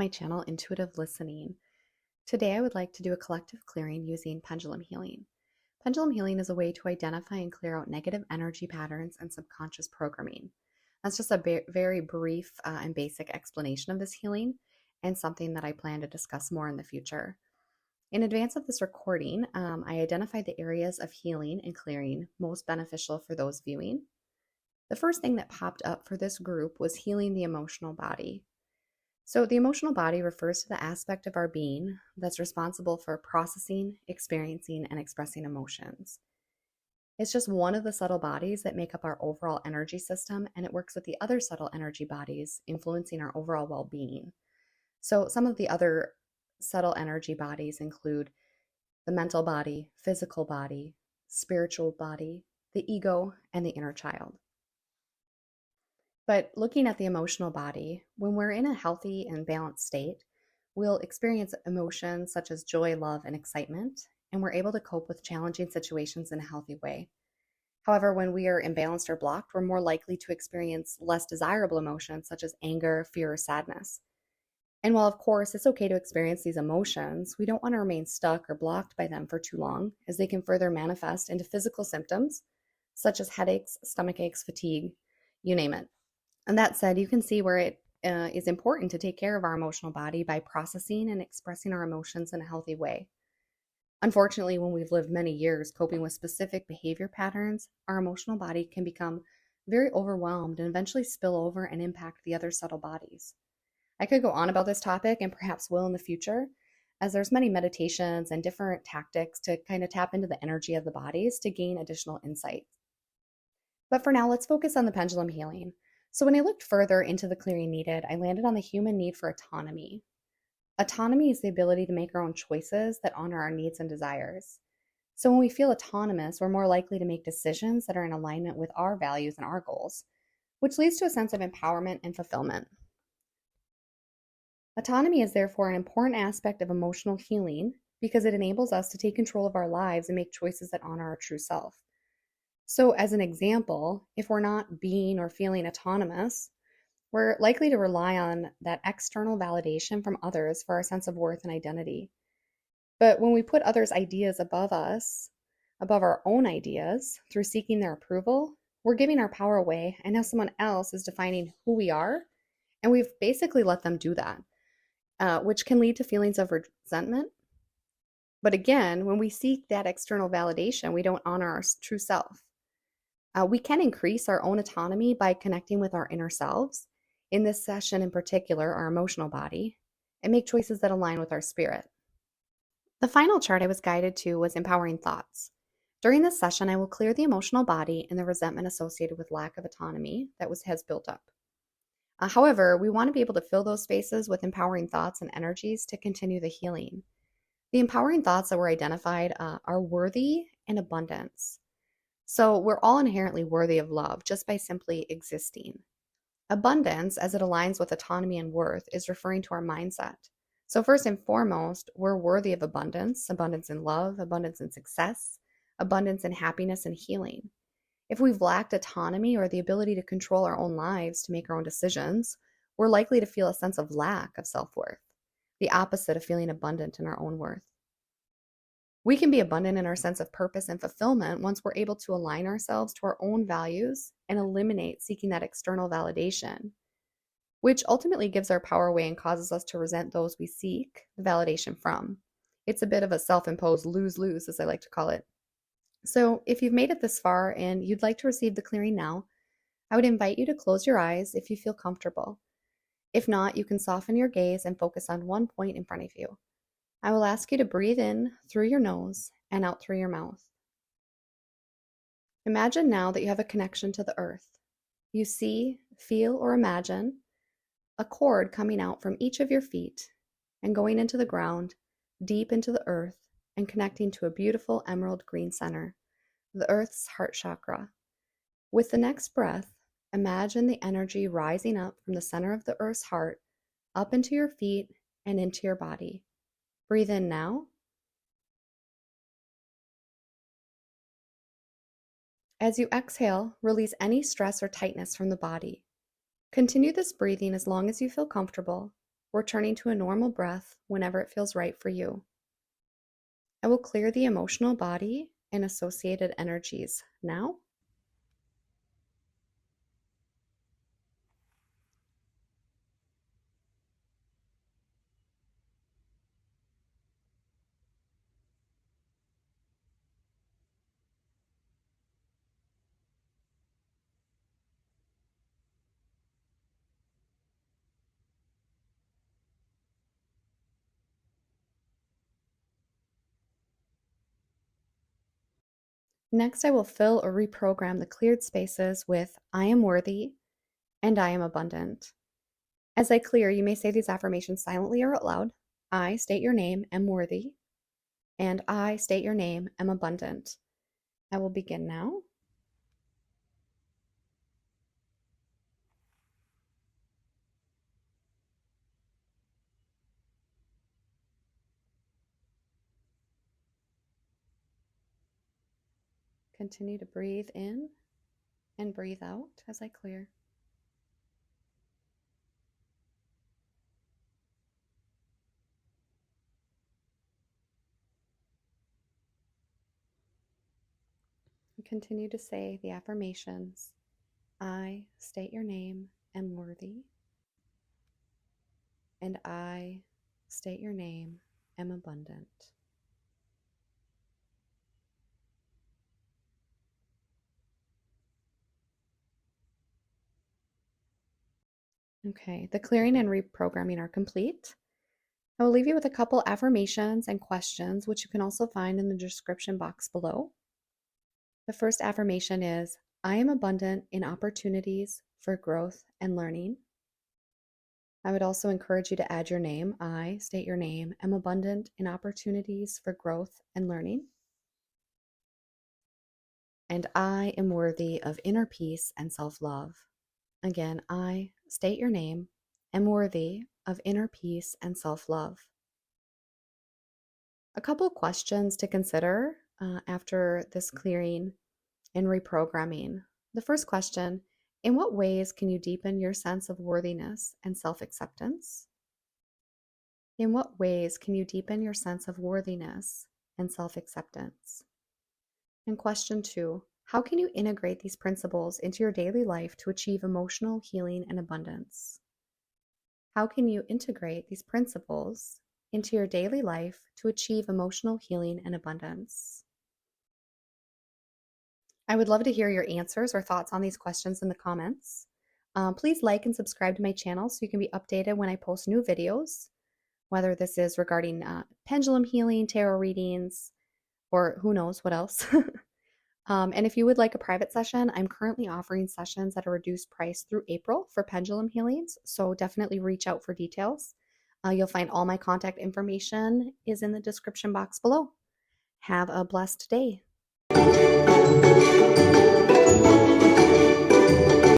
my channel, Intuitive Listening. Today I would like to do a collective clearing using pendulum healing. Pendulum healing is a way to identify and clear out negative energy patterns and subconscious programming. That's just a very brief and basic explanation of this healing and something that I plan to discuss more in the future. In advance of this recording, I identified the areas of healing and clearing most beneficial for those viewing. The first thing that popped up for this group was healing the emotional body. So, the emotional body refers to the aspect of our being that's responsible for processing, experiencing, and expressing emotions. It's just one of the subtle bodies that make up our overall energy system, and it works with the other subtle energy bodies, influencing our overall well being. So, some of the other subtle energy bodies include the mental body, physical body, spiritual body, the ego, and the inner child. But looking at the emotional body, when we're in a healthy and balanced state, we'll experience emotions such as joy, love, and excitement, and we're able to cope with challenging situations in a healthy way. However, when we are imbalanced or blocked, we're more likely to experience less desirable emotions such as anger, fear, or sadness. And while, of course, it's okay to experience these emotions, we don't want to remain stuck or blocked by them for too long, as they can further manifest into physical symptoms such as headaches, stomach aches, fatigue, you name it. And that said, you can see where it is important to take care of our emotional body by processing and expressing our emotions in a healthy way. Unfortunately, when we've lived many years coping with specific behavior patterns, our emotional body can become very overwhelmed and eventually spill over and impact the other subtle bodies. I could go on about this topic and perhaps will in the future, as there's many meditations and different tactics to kind of tap into the energy of the bodies to gain additional insights. But for now, let's focus on the pendulum healing. So when I looked further into the clearing needed, I landed on the human need for autonomy. Autonomy is the ability to make our own choices that honor our needs and desires. So when we feel autonomous, we're more likely to make decisions that are in alignment with our values and our goals, which leads to a sense of empowerment and fulfillment. Autonomy is therefore an important aspect of emotional healing because it enables us to take control of our lives and make choices that honor our true self. So, as an example, if we're not being or feeling autonomous, we're likely to rely on that external validation from others for our sense of worth and identity. But when we put others' ideas above us, above our own ideas, through seeking their approval, we're giving our power away, and now someone else is defining who we are, and we've basically let them do that, which can lead to feelings of resentment. But again, when we seek that external validation, we don't honor our true self. We can increase our own autonomy by connecting with our inner selves, in this session in particular, our emotional body, and make choices that align with our spirit. The final chart I was guided to was empowering thoughts. During this session, I will clear the emotional body and the resentment associated with lack of autonomy that has built up. However, we want to be able to fill those spaces with empowering thoughts and energies to continue the healing. The empowering thoughts that were identified are worthy and abundance. So we're all inherently worthy of love just by simply existing. Abundance, as it aligns with autonomy and worth, is referring to our mindset. So first and foremost, we're worthy of abundance in love, abundance in success, abundance in happiness and healing. If we've lacked autonomy or the ability to control our own lives to make our own decisions, we're likely to feel a sense of lack of self-worth, the opposite of feeling abundant in our own worth. We can be abundant in our sense of purpose and fulfillment once we're able to align ourselves to our own values and eliminate seeking that external validation, which ultimately gives our power away and causes us to resent those we seek the validation from. It's a bit of a self-imposed lose-lose, as I like to call it. So if you've made it this far and you'd like to receive the clearing now, I would invite you to close your eyes if you feel comfortable. If not, you can soften your gaze and focus on one point in front of you. I will ask you to breathe in through your nose and out through your mouth. Imagine now that you have a connection to the earth. You see, feel, or imagine a cord coming out from each of your feet and going into the ground, deep into the earth, and connecting to a beautiful emerald green center, the earth's heart chakra. With the next breath, imagine the energy rising up from the center of the earth's heart, up into your feet and into your body. Breathe in now. As you exhale, release any stress or tightness from the body. Continue this breathing as long as you feel comfortable, returning to a normal breath whenever it feels right for you. I will clear the emotional body and associated energies now. Next, I will fill or reprogram the cleared spaces with I am worthy and I am abundant. As I clear, you may say these affirmations silently or out loud. I state your name, am worthy, and I state your name, am abundant. I will begin now. Continue to breathe in and breathe out as I clear. And continue to say the affirmations. I state your name, am worthy, and I state your name, am abundant. Okay, the clearing and reprogramming are complete. I will leave you with a couple affirmations and questions, which you can also find in the description box below. The first affirmation is, I am abundant in opportunities for growth and learning. I would also encourage you to add your name. I state your name, am abundant in opportunities for growth and learning. And I am worthy of inner peace and self-love. Again, I state your name, am worthy of inner peace and self-love. A couple questions to consider after this clearing and reprogramming. The first question, in what ways can you deepen your sense of worthiness and self-acceptance? In what ways can you deepen your sense of worthiness and self-acceptance? And question 2, how can you integrate these principles into your daily life to achieve emotional healing and abundance? How can you integrate these principles into your daily life to achieve emotional healing and abundance? I would love to hear your answers or thoughts on these questions in the comments. Please like and subscribe to my channel so you can be updated when I post new videos, whether this is regarding pendulum healing, tarot readings, or who knows what else. And if you would like a private session, I'm currently offering sessions at a reduced price through April for pendulum healings, so definitely reach out for details. You'll find all my contact information is in the description box below. Have a blessed day.